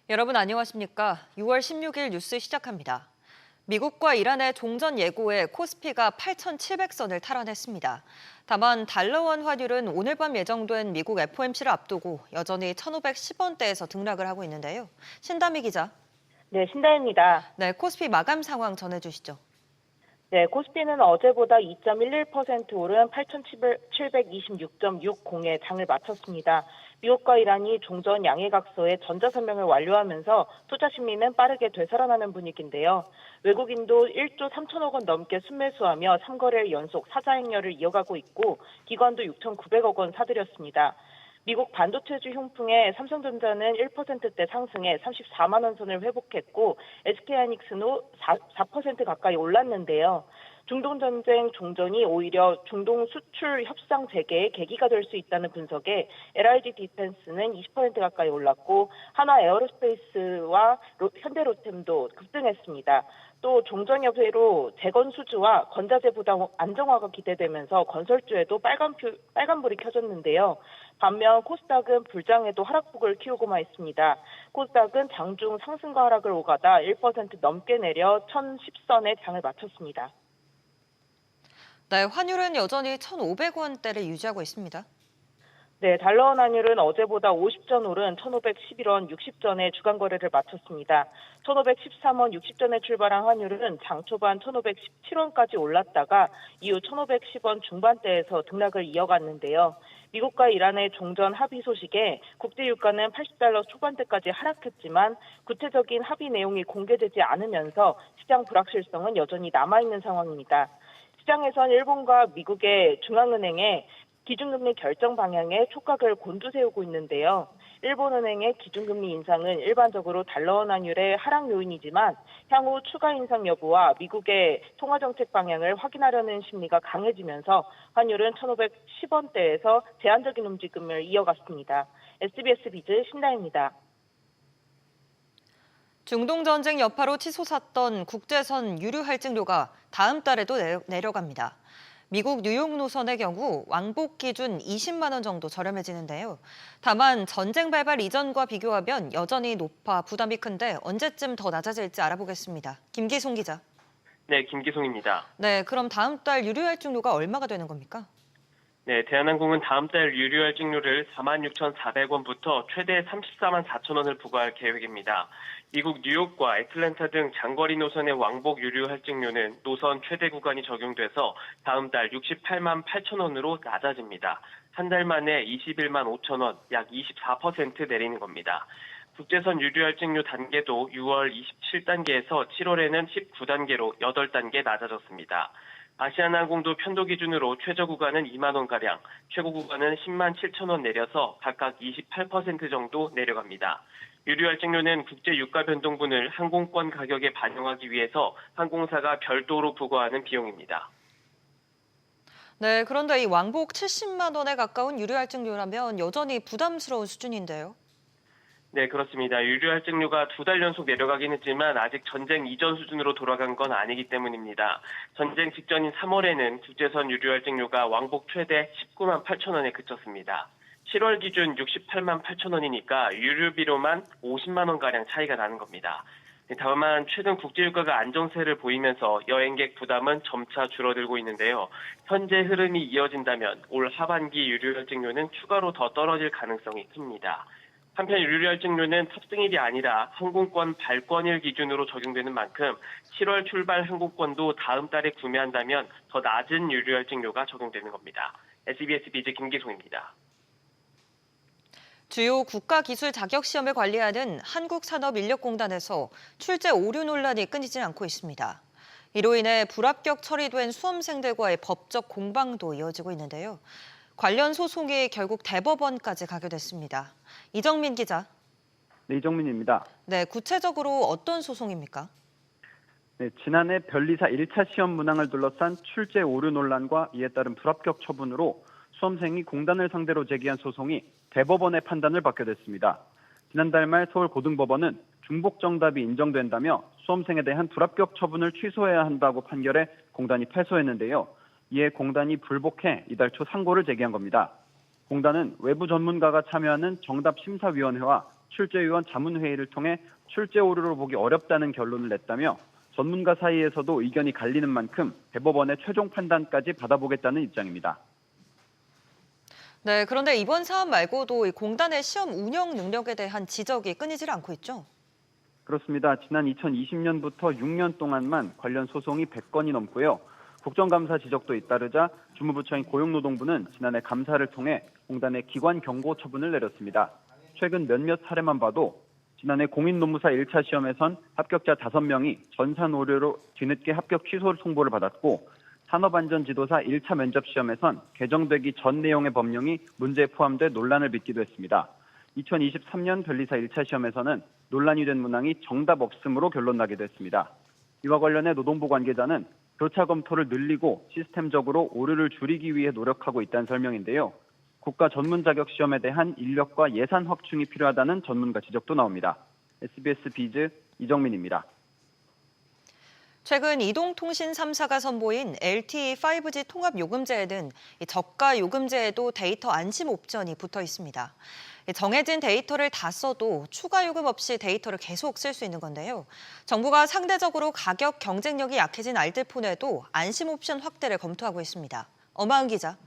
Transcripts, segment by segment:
여러분 안녕하십니까? 6월 16일 뉴스 시작합니다. 미국과 이란의 종전 예고에 코스피가 8,700선을 탈환했습니다. 다만 달러원 환율은 오늘 밤 예정된 미국 FOMC를 앞두고 여전히 1,510원대에서 등락을 하고 있는데요. 신다미 기자. 네, 신다혜입니다. 네, 코스피 마감 상황 전해주시죠. 네, 코스피는 어제보다 2.11% 오른 8,726.60에 장을 마쳤습니다. 미국과 이란이 종전 양해각서의 전자서명을 완료하면서 투자 심리는 빠르게 되살아나는 분위기인데요. 외국인도 1조 3천억 원 넘게 순매수하며 3거래일 연속 사자 행렬을 이어가고 있고 기관도 6,900억 원 사들였습니다. 미국 반도체주 흉풍에 삼성전자는 1%대 상승해 34만 원 선을 회복했고 SK하이닉스는 4% 가까이 올랐는데요. 중동 전쟁 종전이 오히려 중동 수출 협상 재개의 계기가 될 수 있다는 분석에 LIG 디펜스는 20% 가까이 올랐고 하나 에어로스페이스와 현대로템도 급등했습니다. 또 종전 여파로 재건 수주와 건자재 부담 안정화가 기대되면서 건설주에도 빨간불이 켜졌는데요. 반면 코스닥은 불장에도 하락폭을 키우고만 있습니다. 코스닥은 장중 상승과 하락을 오가다 1% 넘게 내려 1,010선에 장을 마쳤습니다. 네, 환율은 여전히 1,500원대를 유지하고 있습니다. 네, 달러원 환율은 어제보다 50전 오른 1,511원 60전에 주간 거래를 마쳤습니다. 1,513원 60전에 출발한 환율은 장 초반 1,517원까지 올랐다가 이후 1,510원 중반대에서 등락을 이어갔는데요. 미국과 이란의 종전 합의 소식에 국제 유가는 80달러 초반대까지 하락했지만 구체적인 합의 내용이 공개되지 않으면서 시장 불확실성은 여전히 남아있는 상황입니다. 시장에선 일본과 미국의 중앙은행에 기준금리 결정 방향에 촉각을 곤두세우고 있는데요. 일본은행의 기준금리 인상은 일반적으로 달러원 환율의 하락 요인이지만 향후 추가 인상 여부와 미국의 통화정책 방향을 확인하려는 심리가 강해지면서 환율은 1,510원대에서 제한적인 움직임을 이어갔습니다. SBS 비즈 신다입니다. 중동 전쟁 여파로 치솟았던 국제선 유류 할증료가 다음 달에도 내려갑니다. 미국 뉴욕 노선의 경우 왕복 기준 20만 원 정도 저렴해지는데요. 다만 전쟁 발발 이전과 비교하면 여전히 높아 부담이 큰데 언제쯤 더 낮아질지 알아보겠습니다. 김기송 기자. 네, 김기송입니다. 네, 그럼 다음 달 유류 할증료가 얼마가 되는 겁니까? 네, 대한항공은 다음 달 유류 할증료를 46,400원부터 최대 34만 4천 원을 부과할 계획입니다. 미국 뉴욕과 애틀랜타 등 장거리 노선의 왕복 유류 할증료는 노선 최대 구간이 적용돼서 다음 달 68만 8천 원으로 낮아집니다. 한 달 만에 21만 5천 원, 약 24% 내리는 겁니다. 국제선 유류 할증료 단계도 6월 27단계에서 7월에는 19단계로 8단계 낮아졌습니다. 아시아나항공도 편도 기준으로 최저 구간은 2만 원가량, 최고 구간은 10만 7천 원 내려서 각각 28% 정도 내려갑니다. 유류 할증료는 국제 유가 변동분을 항공권 가격에 반영하기 위해서 항공사가 별도로 부과하는 비용입니다. 네, 그런데 이 왕복 70만 원에 가까운 유류 할증료라면 여전히 부담스러운 수준인데요. 네, 그렇습니다. 유류 할증료가 2달 연속 내려가긴 했지만 아직 전쟁 이전 수준으로 돌아간 건 아니기 때문입니다. 전쟁 직전인 3월에는 국제선 유류 할증료가 왕복 최대 19만 8천 원에 그쳤습니다. 7월 기준 68만 8천 원이니까 유류비로만 50만 원가량 차이가 나는 겁니다. 다만 최근 국제유가가 안정세를 보이면서 여행객 부담은 점차 줄어들고 있는데요. 현재 흐름이 이어진다면 올 하반기 유류 할증료는 추가로 더 떨어질 가능성이 큽니다. 한편 유류 할증료는 탑승일이 아니라 항공권 발권일 기준으로 적용되는 만큼 7월 출발 항공권도 다음 달에 구매한다면 더 낮은 유류 할증료가 적용되는 겁니다. SBS 비즈 김기송입니다. 주요 국가기술 자격시험을 관리하는 한국산업인력공단에서 출제 오류 논란이 끊이지 않고 있습니다. 이로 인해 불합격 처리된 수험생들과의 법적 공방도 이어지고 있는데요. 관련 소송이 결국 대법원까지 가게 됐습니다. 이정민 기자. 네, 이정민입니다. 네, 구체적으로 어떤 소송입니까? 네, 지난해 변리사 1차 시험 문항을 둘러싼 출제 오류 논란과 이에 따른 불합격 처분으로 수험생이 공단을 상대로 제기한 소송이 대법원의 판단을 받게 됐습니다. 지난달 말 서울고등법원은 중복 정답이 인정된다며 수험생에 대한 불합격 처분을 취소해야 한다고 판결해 공단이 패소했는데요. 이에 공단이 불복해 이달 초 상고를 제기한 겁니다. 공단은 외부 전문가가 참여하는 정답심사위원회와 출제위원 자문회의를 통해 출제 오류로 보기 어렵다는 결론을 냈다며 전문가 사이에서도 의견이 갈리는 만큼 대법원의 최종 판단까지 받아보겠다는 입장입니다. 네, 그런데 이번 사안 말고도 이 공단의 시험 운영 능력에 대한 지적이 끊이질 않고 있죠. 그렇습니다. 지난 2020년부터 6년 동안만 관련 소송이 100건이 넘고요. 국정감사 지적도 잇따르자 주무부처인 고용노동부는 지난해 감사를 통해 공단에 기관 경고 처분을 내렸습니다. 최근 몇몇 사례만 봐도 지난해 공인노무사 1차 시험에선 합격자 5명이 전산 오류로 뒤늦게 합격 취소 통보를 받았고 산업안전지도사 1차 면접 시험에선 개정되기 전 내용의 법령이 문제에 포함돼 논란을 빚기도 했습니다. 2023년 변리사 1차 시험에서는 논란이 된 문항이 정답 없음으로 결론 나기도 했습니다. 이와 관련해 노동부 관계자는 교차 검토를 늘리고 시스템적으로 오류를 줄이기 위해 노력하고 있다는 설명인데요. 국가 전문 자격 시험에 대한 인력과 예산 확충이 필요하다는 전문가 지적도 나옵니다. SBS 비즈 이정민입니다. 최근 이동통신 3사가 선보인 LTE 5G 통합요금제에는 저가 요금제에도 데이터 안심 옵션이 붙어 있습니다. 정해진 데이터를 다 써도 추가 요금 없이 데이터를 계속 쓸 수 있는 건데요. 정부가 상대적으로 가격 경쟁력이 약해진 알뜰폰에도 안심 옵션 확대를 검토하고 있습니다. 엄하은 기자.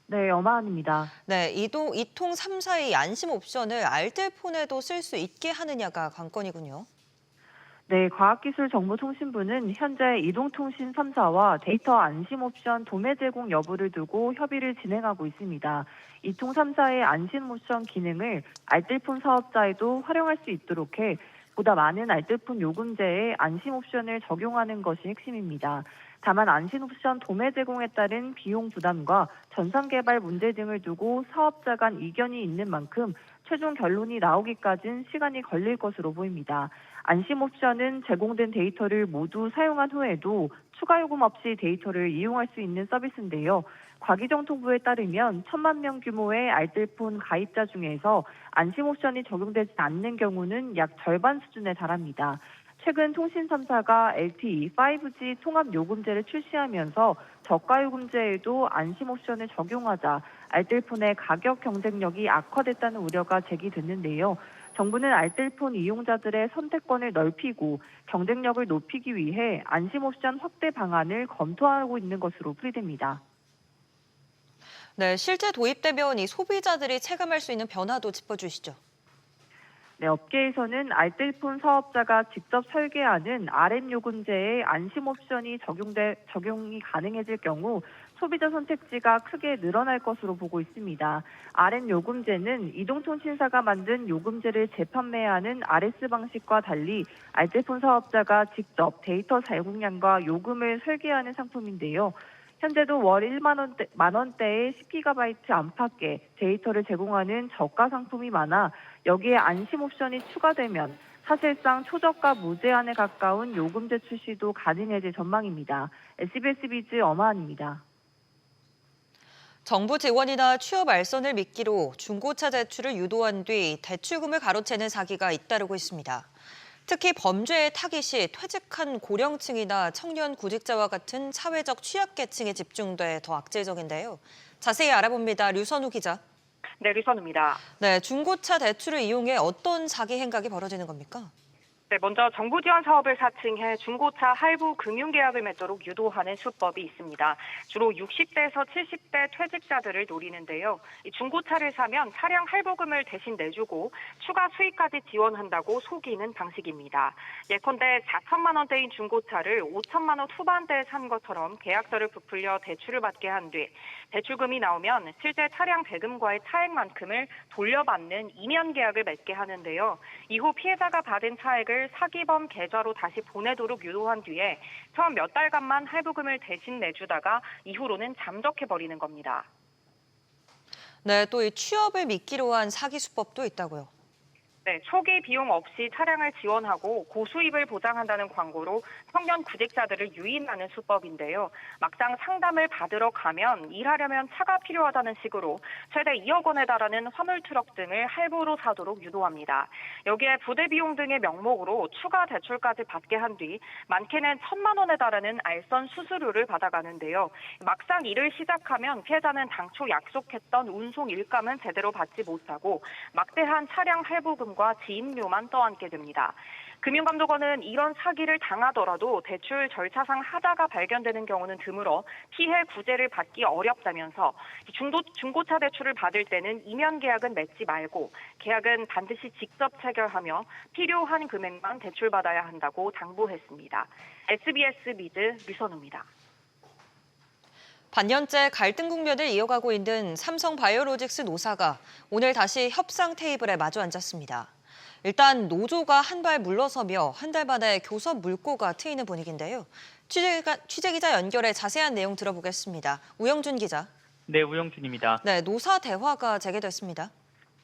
네, 엄하은입니다. 네, 이통 3사의 안심 옵션을 알뜰폰에도 쓸 수 있게 하느냐가 관건이군요. 네, 과학기술정보통신부는 현재 이동통신 3사와 데이터 안심 옵션 도매 제공 여부를 두고 협의를 진행하고 있습니다. 이통 3사의 안심 옵션 기능을 알뜰폰 사업자에도 활용할 수 있도록 해 보다 많은 알뜰폰 요금제에 안심 옵션을 적용하는 것이 핵심입니다. 다만 안심 옵션 도매 제공에 따른 비용 부담과 전산 개발 문제 등을 두고 사업자 간 이견이 있는 만큼 최종 결론이 나오기까지는 시간이 걸릴 것으로 보입니다. 안심 옵션은 제공된 데이터를 모두 사용한 후에도 추가 요금 없이 데이터를 이용할 수 있는 서비스인데요. 과기정통부에 따르면 1,000만 명 규모의 알뜰폰 가입자 중에서 안심 옵션이 적용되지 않는 경우는 약 절반 수준에 달합니다. 최근 통신 3사가 LTE 5G 통합 요금제를 출시하면서 저가 요금제에도 안심 옵션을 적용하자 알뜰폰의 가격 경쟁력이 악화됐다는 우려가 제기됐는데요. 정부는 알뜰폰 이용자들의 선택권을 넓히고 경쟁력을 높이기 위해 안심 옵션 확대 방안을 검토하고 있는 것으로 풀이됩니다. 네, 실제 도입되면 이 소비자들이 체감할 수 있는 변화도 짚어주시죠. 네, 업계에서는 알뜰폰 사업자가 직접 설계하는 RM 요금제에 안심 옵션이 적용이 가능해질 경우 소비자 선택지가 크게 늘어날 것으로 보고 있습니다. RM 요금제는 이동통신사가 만든 요금제를 재판매하는 RS 방식과 달리 알뜰폰 사업자가 직접 데이터 제공량과 요금을 설계하는 상품인데요. 현재도 월 1만 원대의 10GB 안팎의 데이터를 제공하는 저가 상품이 많아 여기에 안심 옵션이 추가되면 사실상 초저가 무제한에 가까운 요금제 출시도 가능해질 전망입니다. SBS 비즈 엄하은입니다. 정부 지원이나 취업 알선을 미끼로 중고차 대출을 유도한 뒤 대출금을 가로채는 사기가 잇따르고 있습니다. 특히 범죄의 타깃이 퇴직한 고령층이나 청년 구직자와 같은 사회적 취약계층에 집중돼 더 악질적인데요. 자세히 알아봅니다. 류선우 기자. 네, 류선우입니다. 네, 중고차 대출을 이용해 어떤 사기 행각이 벌어지는 겁니까? 네, 먼저 정부 지원 사업을 사칭해 중고차 할부 금융 계약을 맺도록 유도하는 수법이 있습니다. 주로 60대에서 70대 퇴직자들을 노리는데요. 이 중고차를 사면 차량 할부금을 대신 내주고 추가 수익까지 지원한다고 속이는 방식입니다. 예컨대 4천만 원대인 중고차를 5천만 원 후반대에 산 것처럼 계약서를 부풀려 대출을 받게 한 뒤 대출금이 나오면 실제 차량 대금과의 차액만큼을 돌려받는 이면 계약을 맺게 하는데요. 이후 피해자가 받은 차액을 사기범 계좌로 다시 보내도록 유도한 뒤에 처음 몇 달간만 할부금을 대신 내주다가 이후로는 잠적해버리는 겁니다. 네, 또 이 취업을 미끼로 한 사기 수법도 있다고요. 네, 초기 비용 없이 차량을 지원하고 고수입을 보장한다는 광고로 청년 구직자들을 유인하는 수법인데요. 막상 상담을 받으러 가면 일하려면 차가 필요하다는 식으로 최대 2억 원에 달하는 화물 트럭 등을 할부로 사도록 유도합니다. 여기에 부대 비용 등의 명목으로 추가 대출까지 받게 한 뒤 많게는 1,000만 원에 달하는 알선 수수료를 받아가는데요. 막상 일을 시작하면 피해자는 당초 약속했던 운송 일감은 제대로 받지 못하고 막대한 차량 할부금과 지임료만 떠안게 됩니다. 금융감독원은 이런 사기를 당하더라도 대출 절차상 하자가 발견되는 경우는 드물어 피해 구제를 받기 어렵다면서 중고차 대출을 받을 때는 이면 계약은 맺지 말고 계약은 반드시 직접 체결하며 필요한 금액만 대출받아야 한다고 당부했습니다. SBS 미즈 류선우입니다. 반년째 갈등 국면을 이어가고 있는 삼성바이오로직스 노사가 오늘 다시 협상 테이블에 마주 앉았습니다. 일단 노조가 한 발 물러서며 한 달 만에 교섭 물꼬가 트이는 분위기인데요. 취재기자 연결해 자세한 내용 들어보겠습니다. 우영준 기자. 네, 우영준입니다. 네, 노사 대화가 재개됐습니다.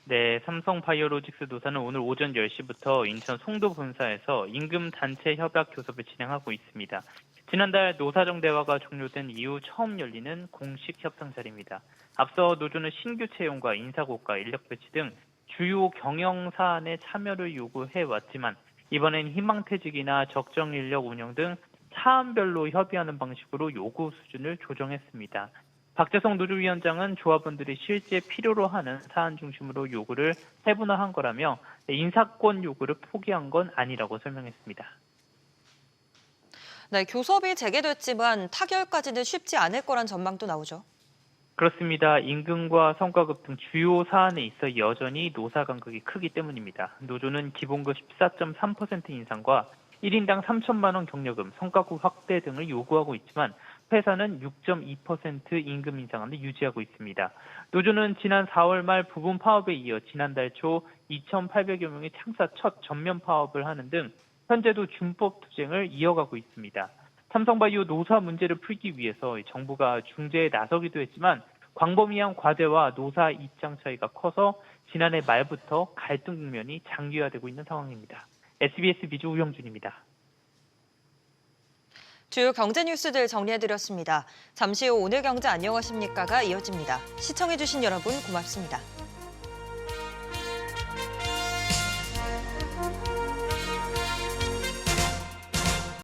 네, 삼성바이오로직스 노사는 오늘 오전 10시부터 인천 송도 본사에서 임금 단체 협약 교섭을 진행하고 있습니다. 지난달 노사정 대화가 종료된 이후 처음 열리는 공식 협상 자리입니다. 앞서 노조는 신규 채용과 인사고과, 인력 배치 등 주요 경영 사안에 참여를 요구해 왔지만 이번엔 희망퇴직이나 적정 인력 운영 등 사안별로 협의하는 방식으로 요구 수준을 조정했습니다. 박재성 노조위원장은 조합원들이 실제 필요로 하는 사안 중심으로 요구를 세분화한 거라며 인사권 요구를 포기한 건 아니라고 설명했습니다. 네, 교섭이 재개됐지만 타결까지는 쉽지 않을 거란 전망도 나오죠. 그렇습니다. 임금과 성과급 등 주요 사안에 있어 여전히 노사 간극이 크기 때문입니다. 노조는 기본급 14.3% 인상과 1인당 3천만 원 경력금, 성과급 확대 등을 요구하고 있지만 회사는 6.2% 임금 인상안을 유지하고 있습니다. 노조는 지난 4월 말 부분 파업에 이어 지난달 초 2,800여 명의 창사 첫 전면 파업을 하는 등 현재도 준법 투쟁을 이어가고 있습니다. 삼성바이오 노사 문제를 풀기 위해서 정부가 중재에 나서기도 했지만 광범위한 과제와 노사 입장 차이가 커서 지난해 말부터 갈등 국면이 장기화되고 있는 상황입니다. SBS 미주 우영준입니다. 주요 경제 뉴스들 정리해드렸습니다. 잠시 후 오늘 경제 안녕하십니까가 이어집니다. 시청해주신 여러분 고맙습니다.